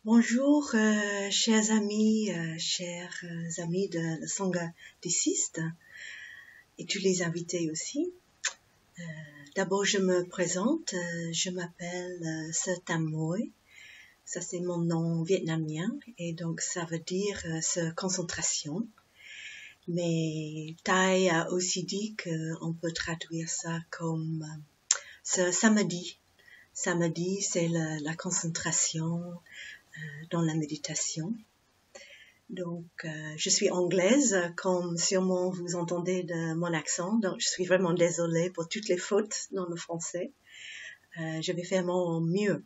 Bonjour, chers amis, amis de la Sangha des Sistes et tous les invités aussi. D'abord, je me présente, je m'appelle Sơ Tam Muoi. Ça, c'est mon nom vietnamien et donc ça veut dire concentration. Mais Thai a aussi dit qu'on peut traduire ça comme ce samedi. Samedi, c'est la concentration dans la méditation. Donc, je suis anglaise, comme sûrement vous entendez de mon accent, donc je suis vraiment désolée pour toutes les fautes dans le français. Je vais faire mon mieux.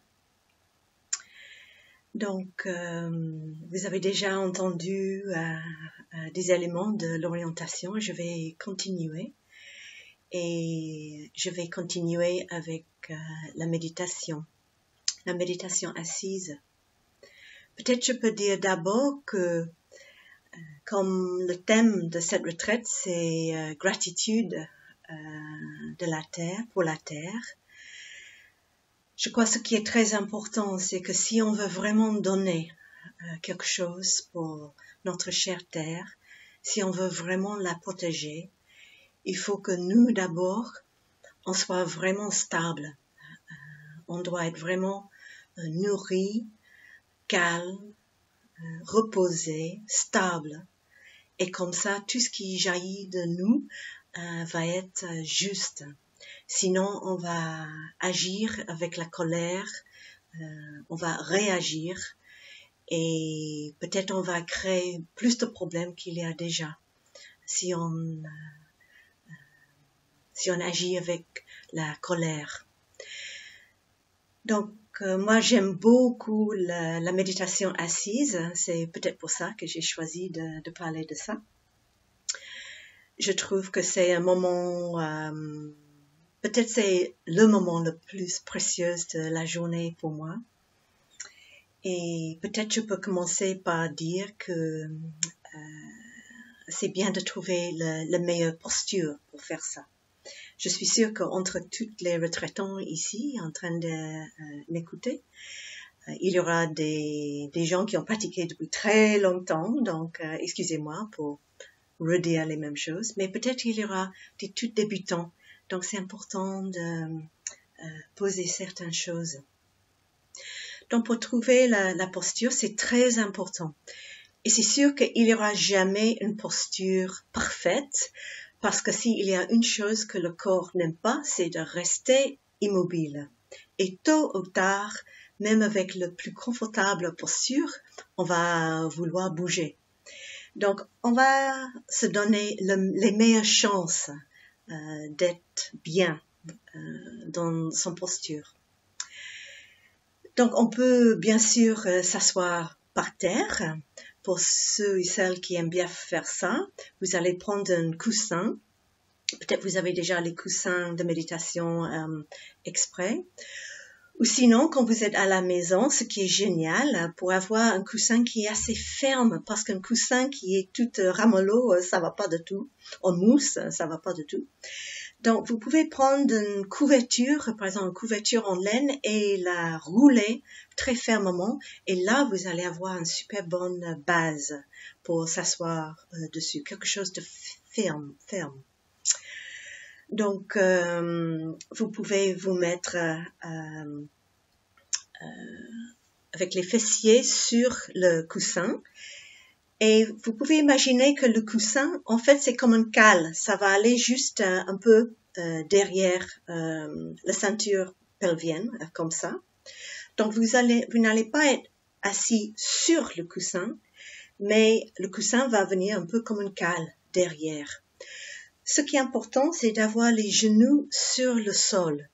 Donc, vous avez déjà entendu des éléments de l'orientation. Je vais continuer. Et je vais continuer avec la méditation assise. Peut-être je peux dire d'abord que comme le thème de cette retraite, c'est gratitude de la terre, pour la terre. Je crois que ce qui est très important, c'est que si on veut vraiment donner quelque chose pour notre chère terre, si on veut vraiment la protéger, il faut que nous d'abord, on soit vraiment stable. On doit être vraiment nourri, calme, reposé, stable. Et comme ça, tout ce qui jaillit de nous va être juste. Sinon, on va agir avec la colère, on va réagir et peut-être on va créer plus de problèmes qu'il y a déjà si on agit avec la colère. Donc, moi, j'aime beaucoup la méditation assise. C'est peut-être pour ça que j'ai choisi de parler de ça. Je trouve que c'est un moment, peut-être c'est le moment le plus précieux de la journée pour moi. Et peut-être je peux commencer par dire que c'est bien de trouver la meilleure posture pour faire ça. Je suis sûre qu'entre toutes les retraitants ici en train de m'écouter, il y aura des gens qui ont pratiqué depuis très longtemps, donc excusez-moi pour redire les mêmes choses, mais peut-être il y aura des tout débutants, donc c'est important de poser certaines choses. Donc pour trouver la posture, c'est très important. Et c'est sûr qu'il n'y aura jamais une posture parfaite, parce que s'il y a une chose que le corps n'aime pas, c'est de rester immobile. Et tôt ou tard, même avec le plus confortable posture, on va vouloir bouger. Donc, on va se donner les meilleures chances d'être bien dans son posture. Donc, on peut bien sûr s'asseoir par terre. Pour ceux et celles qui aiment bien faire ça, vous allez prendre un coussin. Peut-être vous avez déjà les coussins de méditation exprès. Ou sinon, quand vous êtes à la maison, ce qui est génial, pour avoir un coussin qui est assez ferme, parce qu'un coussin qui est tout ramollo, ça va pas du tout. En mousse, ça va pas du tout. Donc, vous pouvez prendre une couverture, par exemple une couverture en laine, et la rouler très fermement. Et là, vous allez avoir une super bonne base pour s'asseoir dessus. Quelque chose de ferme. Donc, vous pouvez vous mettre avec les fessiers sur le coussin. Et vous pouvez imaginer que le coussin, en fait, c'est comme une cale. Ça va aller juste un peu derrière la ceinture pelvienne, comme ça. Donc, vous n'allez pas être assis sur le coussin, mais le coussin va venir un peu comme une cale derrière. Ce qui est important, c'est d'avoir les genoux sur le sol.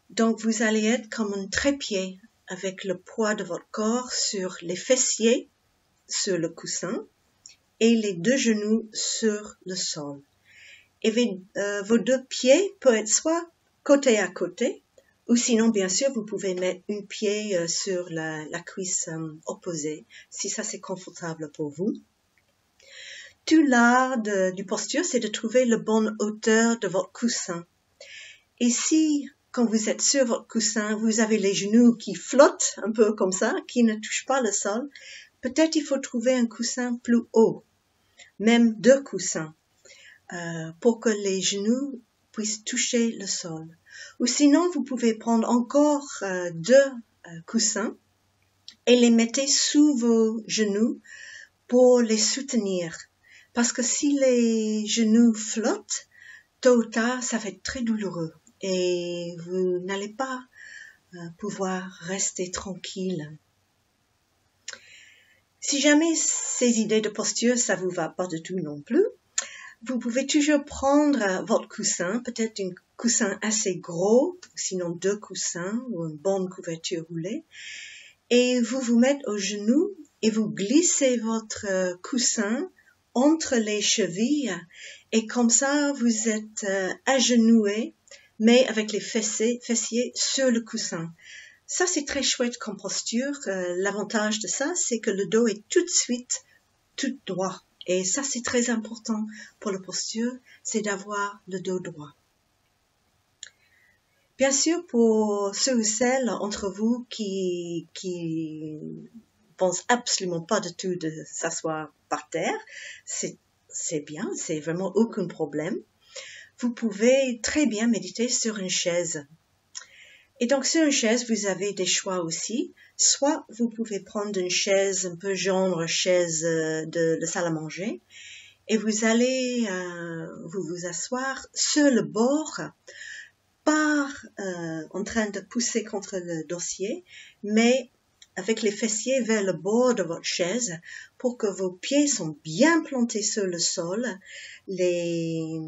Donc, vous allez être comme un trépied avec le poids de votre corps sur les fessiers, sur le coussin, et les deux genoux sur le sol. Et vos deux pieds peuvent être soit côté à côté, ou sinon, bien sûr, vous pouvez mettre un pied sur la cuisse opposée, si ça c'est confortable pour vous. Tout l'art du posture, c'est de trouver la bonne hauteur de votre coussin. Et si, quand vous êtes sur votre coussin, vous avez les genoux qui flottent un peu comme ça, qui ne touchent pas le sol. Peut-être il faut trouver un coussin plus haut, même 2 coussins, pour que les genoux puissent toucher le sol. Ou sinon, vous pouvez prendre encore 2 coussins et les mettez sous vos genoux pour les soutenir. Parce que si les genoux flottent, tôt ou tard, ça va être très douloureux et vous n'allez pas pouvoir rester tranquille. Si jamais ces idées de posture, ça vous va pas du tout non plus, vous pouvez toujours prendre votre coussin, peut-être un coussin assez gros, sinon 2 coussins ou une bonne couverture roulée, et vous vous mettez aux genoux et vous glissez votre coussin entre les chevilles et comme ça vous êtes agenouillé mais avec les fessiers sur le coussin. Ça c'est très chouette comme posture. L'avantage de ça c'est que le dos est tout de suite tout droit et ça c'est très important pour la posture, c'est d'avoir le dos droit. Bien sûr, pour ceux ou celles entre vous qui pensent absolument pas du tout de s'asseoir par terre, c'est bien, c'est vraiment aucun problème. Vous pouvez très bien méditer sur une chaise. Et donc sur une chaise, vous avez des choix aussi. Soit vous pouvez prendre une chaise un peu genre chaise de salle à manger et vous allez vous asseoir sur le bord, pas en train de pousser contre le dossier, mais avec les fessiers vers le bord de votre chaise pour que vos pieds sont bien plantés sur le sol, les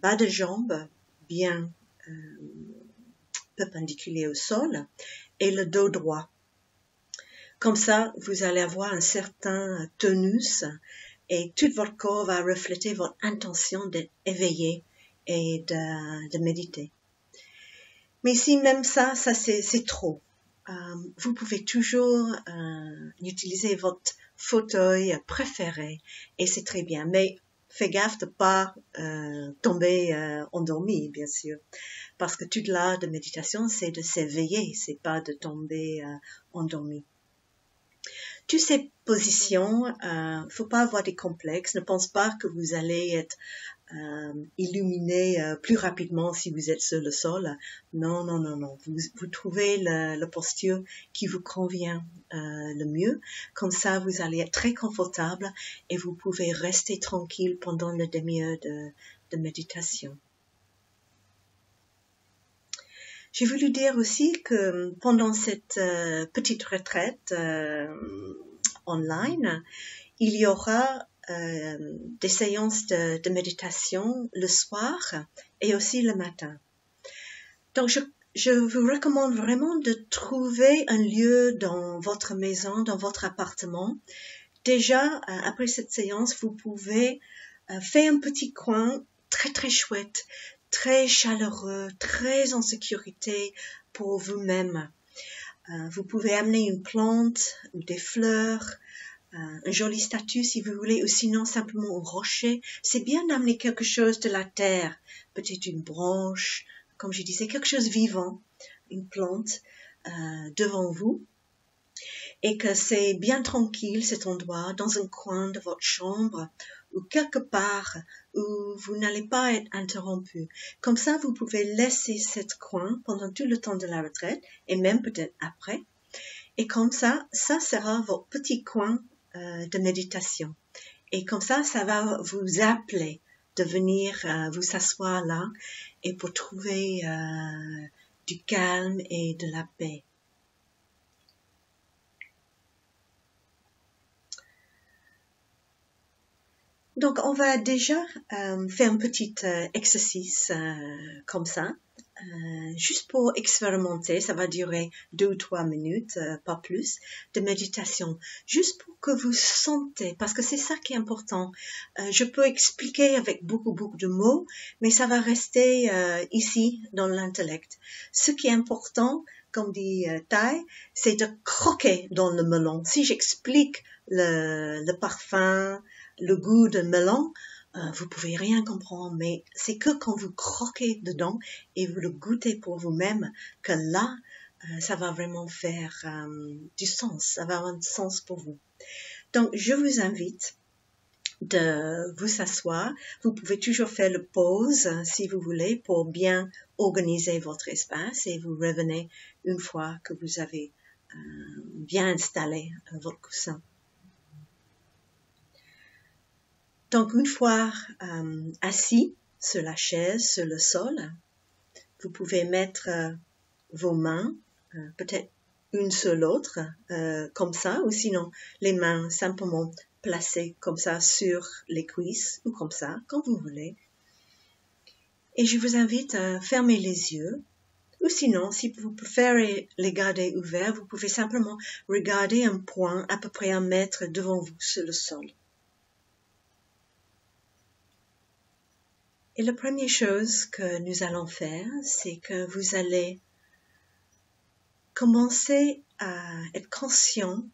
bas de jambes bien perpendiculaires au sol et le dos droit. Comme ça, vous allez avoir un certain tonus et tout votre corps va refléter votre intention d'être éveillé et de méditer. Mais si même ça c'est trop, vous pouvez toujours utiliser votre fauteuil préféré et c'est très bien. Mais faites gaffe de pas tomber endormi, bien sûr, parce que toute l'art de méditation c'est de s'éveiller, c'est pas de tomber endormi. Toutes ces positions, faut pas avoir des complexes. Ne pense pas que vous allez être illuminé plus rapidement si vous êtes sur le sol. Non. Vous trouvez la posture qui vous convient le mieux. Comme ça, vous allez être très confortable et vous pouvez rester tranquille pendant la demi-heure de méditation. J'ai voulu dire aussi que pendant cette petite retraite online, il y aura des séances de méditation le soir et aussi le matin. Donc, je vous recommande vraiment de trouver un lieu dans votre maison, dans votre appartement. Déjà, après cette séance, vous pouvez faire un petit coin très très chouette, très chaleureux, très en sécurité pour vous-même. Vous pouvez amener une plante ou des fleurs, un joli statue si vous voulez, ou sinon simplement un rocher. C'est bien d'amener quelque chose de la terre, peut-être une branche, comme je disais, quelque chose vivant, une plante devant vous, et que c'est bien tranquille cet endroit, dans un coin de votre chambre, ou quelque part où vous n'allez pas être interrompu. Comme ça, vous pouvez laisser cet coin pendant tout le temps de la retraite, et même peut-être après, et comme ça sera votre petit coin de méditation. Et comme ça va vous appeler de venir vous asseoir là et pour trouver du calme et de la paix. Donc, on va déjà faire un petit exercice comme ça. Juste pour expérimenter, ça va durer 2 ou 3 minutes, pas plus, de méditation. Juste pour que vous sentez, parce que c'est ça qui est important. Je peux expliquer avec beaucoup de mots, mais ça va rester ici dans l'intellect. Ce qui est important, comme dit Thay, c'est de croquer dans le melon. Si j'explique le parfum, le goût de melon, vous pouvez rien comprendre, mais c'est que quand vous croquez dedans et vous le goûtez pour vous-même que là, ça va vraiment faire du sens, ça va avoir du sens pour vous. Donc, je vous invite de vous asseoir. Vous pouvez toujours faire le pause si vous voulez pour bien organiser votre espace et vous revenez une fois que vous avez bien installé votre coussin. Donc, une fois assis sur la chaise, sur le sol, vous pouvez mettre vos mains, peut-être une sur l'autre, comme ça, ou sinon les mains simplement placées comme ça sur les cuisses, ou comme ça, comme vous voulez. Et je vous invite à fermer les yeux, ou sinon, si vous préférez les garder ouverts, vous pouvez simplement regarder un point à peu près 1 mètre devant vous sur le sol. Et la première chose que nous allons faire, c'est que vous allez commencer à être conscient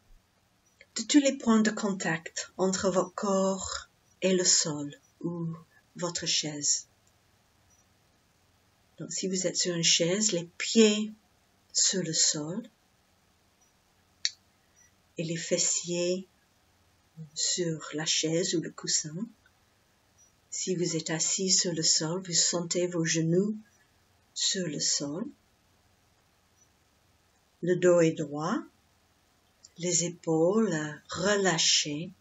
de tous les points de contact entre votre corps et le sol ou votre chaise. Donc, si vous êtes sur une chaise, les pieds sur le sol et les fessiers sur la chaise ou le coussin. Si vous êtes assis sur le sol, vous sentez vos genoux sur le sol. Le dos est droit, les épaules relâchées.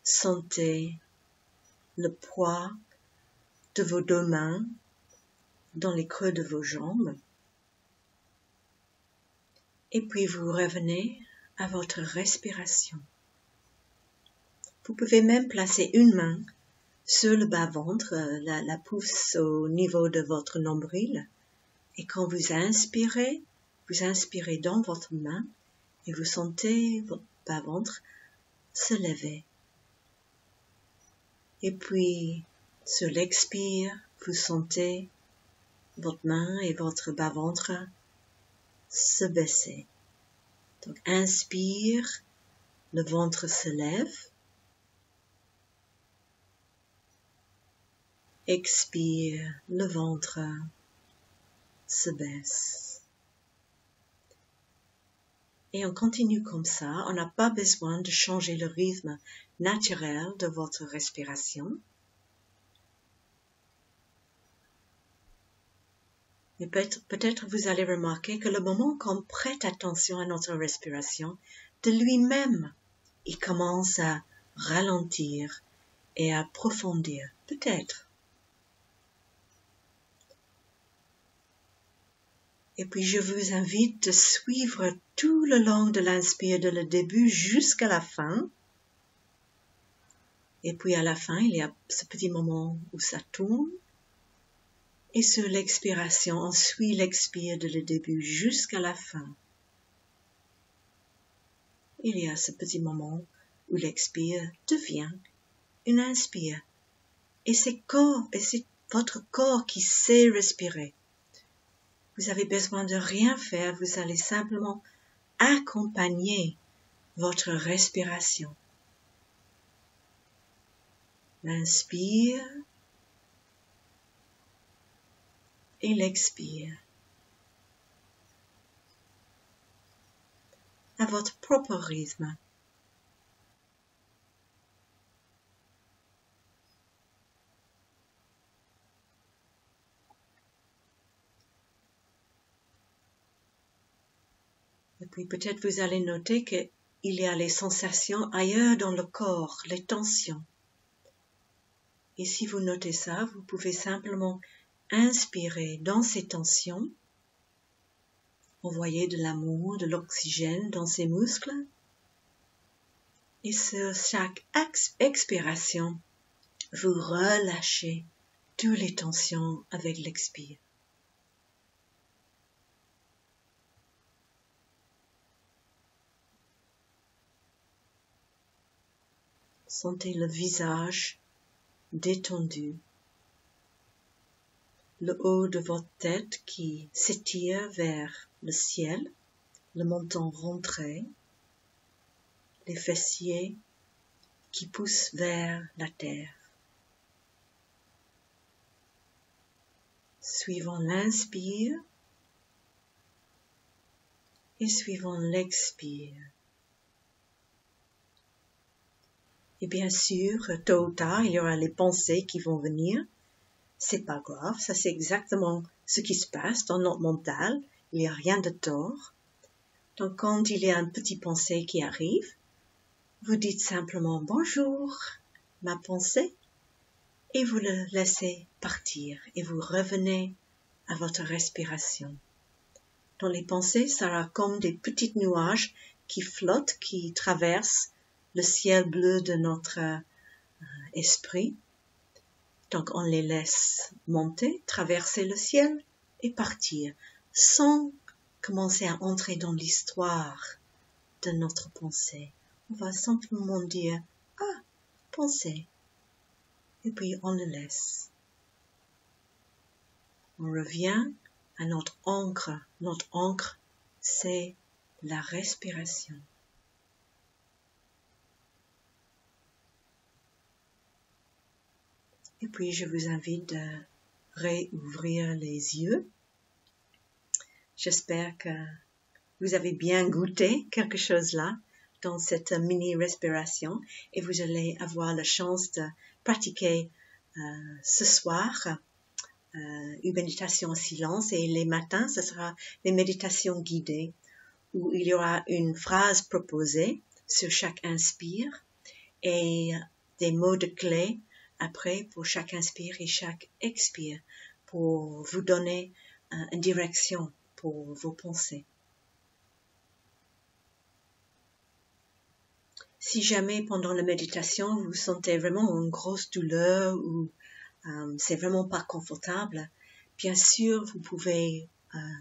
Sentez le poids de vos 2 mains dans les creux de vos jambes. Et puis vous revenez à votre respiration. Vous pouvez même placer une main sur le bas-ventre, la pousse au niveau de votre nombril. Et quand vous inspirez dans votre main et vous sentez votre bas-ventre se lever. Et puis, sur l'expire, vous sentez votre main et votre bas-ventre se baisser. Donc, inspire, le ventre se lève. Expire, le ventre se baisse. Et on continue comme ça. On n'a pas besoin de changer le rythme naturel de votre respiration. Mais peut-être vous allez remarquer que le moment qu'on prête attention à notre respiration, de lui-même, il commence à ralentir et à approfondir. Peut-être. Et puis je vous invite de suivre tout le long de l'inspire, de le début jusqu'à la fin. Et puis à la fin, il y a ce petit moment où ça tourne. Et sur l'expiration, on suit l'expire de le début jusqu'à la fin. Il y a ce petit moment où l'expire devient une inspire. Et c'est votre corps qui sait respirer. Vous avez besoin de rien faire, vous allez simplement accompagner votre respiration. L'inspire et l'expire. À votre propre rythme. Et puis peut-être vous allez noter qu'il y a les sensations ailleurs dans le corps, les tensions. Et si vous notez ça, vous pouvez simplement inspirer dans ces tensions, envoyer de l'amour, de l'oxygène dans ces muscles. Et sur chaque expiration, vous relâchez toutes les tensions avec l'expire. Sentez le visage détendu, le haut de votre tête qui s'étire vers le ciel, le menton rentré, les fessiers qui pousse vers la terre. Suivons l'inspire et suivons l'expire. Et bien sûr, tôt ou tard, il y aura les pensées qui vont venir. C'est pas grave, ça c'est exactement ce qui se passe dans notre mental. Il n'y a rien de tort. Donc quand il y a une petite pensée qui arrive, vous dites simplement bonjour, ma pensée, et vous le laissez partir et vous revenez à votre respiration. Dans les pensées, ça sera comme des petits nuages qui flottent, qui traversent le ciel bleu de notre esprit. Donc on les laisse monter, traverser le ciel et partir, sans commencer à entrer dans l'histoire de notre pensée. On va simplement dire « Ah, pensée » et puis on le laisse. On revient à notre ancre. Notre ancre, c'est la respiration. Et puis, je vous invite de réouvrir les yeux. J'espère que vous avez bien goûté quelque chose là dans cette mini-respiration et vous allez avoir la chance de pratiquer ce soir une méditation en silence et les matins, ce sera des méditations guidées où il y aura une phrase proposée sur chaque inspire et des mots de clé après pour chaque inspire et chaque expire pour vous donner une direction pour vos pensées. Si jamais pendant la méditation vous sentez vraiment une grosse douleur ou c'est vraiment pas confortable, bien sûr vous pouvez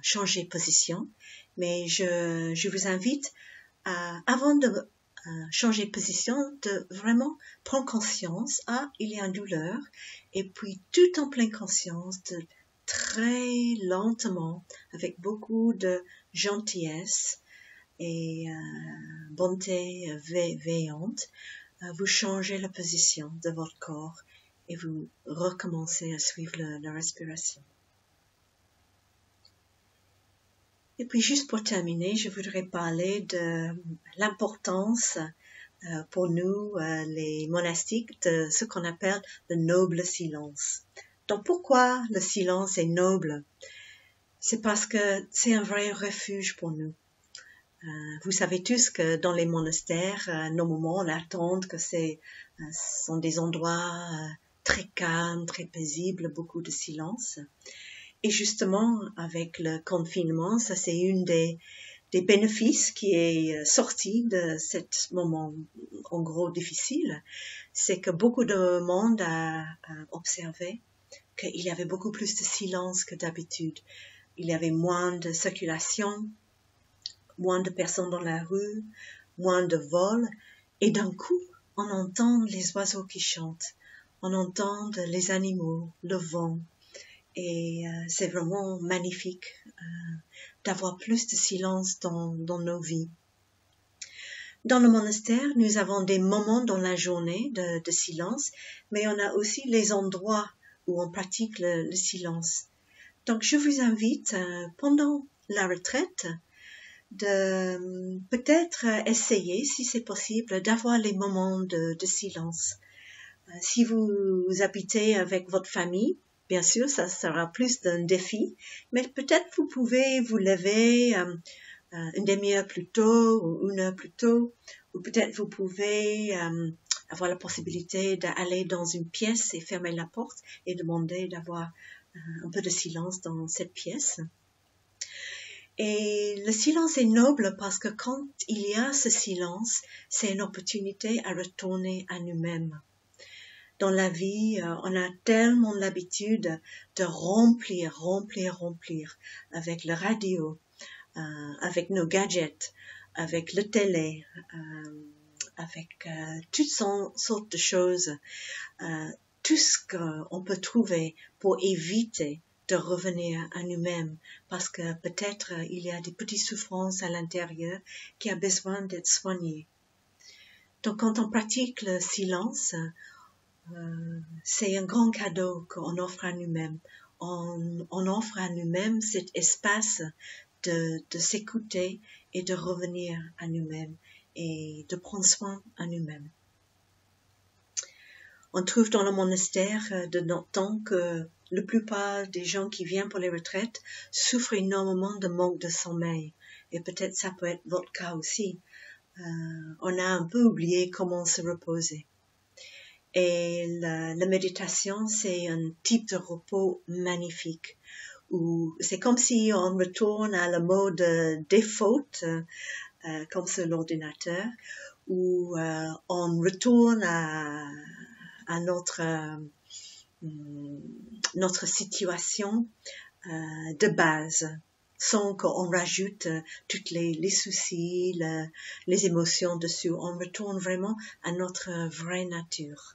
changer de position, mais je vous invite avant de changer de position, de vraiment prendre conscience, il y a une douleur, et puis tout en pleine conscience, de très lentement, avec beaucoup de gentillesse et bonté veillante, vous changez la position de votre corps et vous recommencez à suivre la respiration. Et puis juste pour terminer, je voudrais parler de l'importance pour nous, les monastiques, de ce qu'on appelle le noble silence. Donc pourquoi le silence est noble? C'est parce que c'est un vrai refuge pour nous. Vous savez tous que dans les monastères, normalement on attend que ce sont des endroits très calmes, très paisibles, beaucoup de silence. Et justement, avec le confinement, ça c'est une des bénéfices qui est sorti de cet moment en gros difficile, c'est que beaucoup de monde a observé qu'il y avait beaucoup plus de silence que d'habitude. Il y avait moins de circulation, moins de personnes dans la rue, moins de vols, et d'un coup, on entend les oiseaux qui chantent, on entend les animaux, le vent, et c'est vraiment magnifique d'avoir plus de silence dans nos vies. Dans le monastère, nous avons des moments dans la journée de silence, mais on a aussi les endroits où on pratique le silence. Donc je vous invite pendant la retraite de peut-être essayer, si c'est possible, d'avoir les moments de silence. Si vous habitez avec votre famille, bien sûr, ça sera plus d'un défi, mais peut-être vous pouvez vous lever une demi-heure plus tôt ou une heure plus tôt, ou peut-être vous pouvez avoir la possibilité d'aller dans une pièce et fermer la porte et demander d'avoir un peu de silence dans cette pièce. Et le silence est noble parce que quand il y a ce silence, c'est une opportunité à retourner à nous-mêmes. Dans la vie, on a tellement l'habitude de remplir avec le radio, avec nos gadgets, avec le télé, avec toutes sortes de choses, tout ce qu'on peut trouver pour éviter de revenir à nous-mêmes, parce que peut-être il y a des petites souffrances à l'intérieur qui a besoin d'être soignées. Donc quand on pratique le silence, c'est un grand cadeau qu'on offre à nous-mêmes. On offre à nous-mêmes cet espace de s'écouter et de revenir à nous-mêmes et de prendre soin à nous-mêmes. On trouve dans le monastère de notre temps que la plupart des gens qui viennent pour les retraites souffrent énormément de manque de sommeil. Et peut-être ça peut être votre cas aussi. On a un peu oublié comment se reposer. Et la méditation, c'est un type de repos magnifique. Où c'est comme si on retourne à le mode default, comme sur l'ordinateur, où on retourne à notre situation de base, sans qu'on rajoute toutes les soucis, les émotions dessus. On retourne vraiment à notre vraie nature.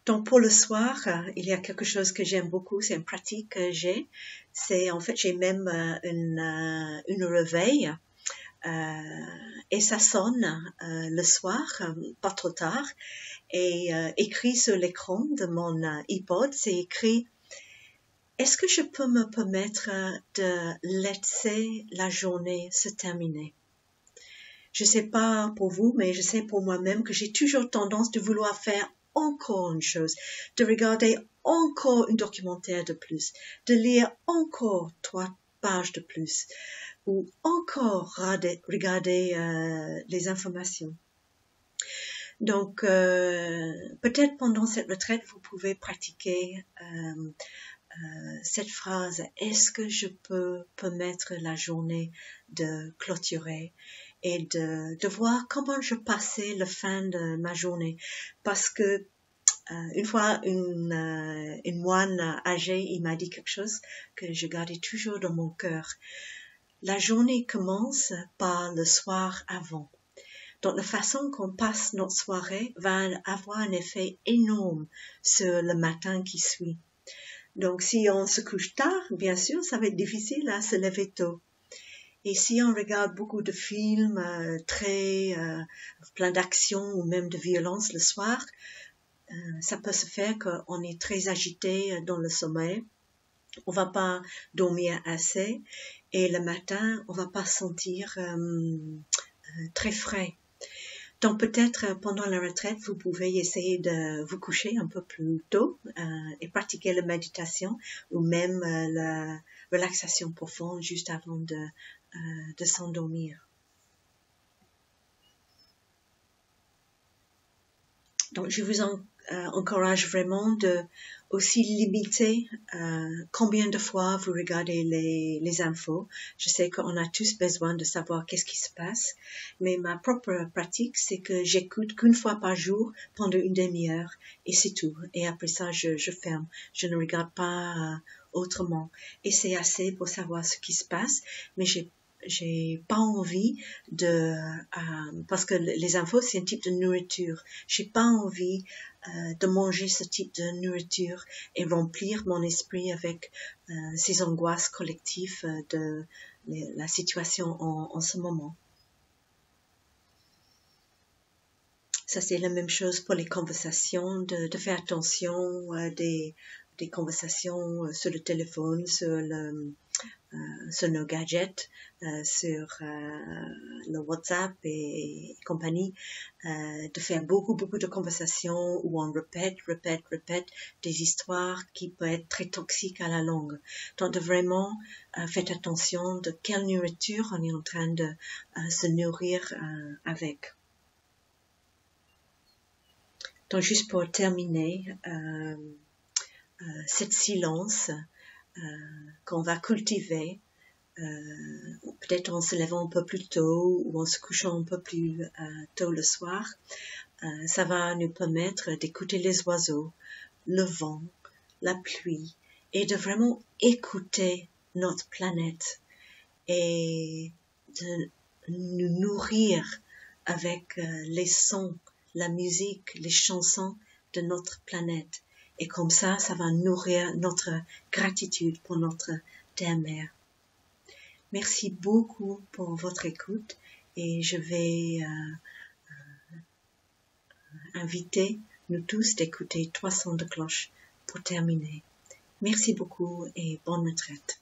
Donc pour le soir, il y a quelque chose que j'aime beaucoup, c'est une pratique que j'ai. C'est en fait j'ai même une réveil et ça sonne le soir, pas trop tard, et écrit sur l'écran de mon iPod, c'est écrit: est-ce que je peux me permettre de laisser la journée se terminer? Je sais pas pour vous, mais je sais pour moi-même que j'ai toujours tendance de vouloir faire encore une chose, de regarder encore un documentaire de plus, de lire encore 3 pages de plus, ou encore regarder les informations. Donc, peut-être pendant cette retraite, vous pouvez pratiquer cette phrase: est-ce que je peux permettre la journée de clôturer et de voir comment je passais la fin de ma journée. Parce que une fois, une moine âgée, il m'a dit quelque chose que je gardais toujours dans mon cœur. La journée commence par le soir avant. Donc la façon qu'on passe notre soirée va avoir un effet énorme sur le matin qui suit. Donc si on se couche tard, bien sûr, ça va être difficile à se lever tôt. Et si on regarde beaucoup de films plein d'action ou même de violence le soir, ça peut se faire qu'on est très agité dans le sommeil. On va pas dormir assez et le matin, on va pas se sentir très frais. Donc peut-être pendant la retraite, vous pouvez essayer de vous coucher un peu plus tôt et pratiquer la méditation ou même la relaxation profonde juste avant de s'endormir. Donc je vous encourage vraiment de aussi limiter combien de fois vous regardez les infos. Je sais qu'on a tous besoin de savoir qu'est-ce qui se passe, mais ma propre pratique, c'est que j'écoute qu'une fois par jour pendant une demi-heure et c'est tout. Et après ça, je ferme. Je ne regarde pas autrement. Et c'est assez pour savoir ce qui se passe, mais j'ai pas envie parce que les infos c'est un type de nourriture. J'ai pas envie de manger ce type de nourriture et remplir mon esprit avec ces angoisses collectives de la situation en ce moment. Ça c'est la même chose pour les conversations, de faire attention des conversations sur le téléphone, sur nos gadgets, sur le WhatsApp et compagnie, de faire beaucoup de conversations où on répète des histoires qui peuvent être très toxiques à la longue. Donc de vraiment faire attention de quelle nourriture on est en train de se nourrir avec. Donc juste pour terminer, cette silence qu'on va cultiver, peut-être en se levant un peu plus tôt ou en se couchant un peu plus tôt le soir, ça va nous permettre d'écouter les oiseaux, le vent, la pluie et de vraiment écouter notre planète et de nous nourrir avec les sons, la musique, les chansons de notre planète. Et comme ça va nourrir notre gratitude pour notre terre-mère. Merci beaucoup pour votre écoute et je vais inviter nous tous d'écouter 300 de cloches pour terminer. Merci beaucoup et bonne retraite.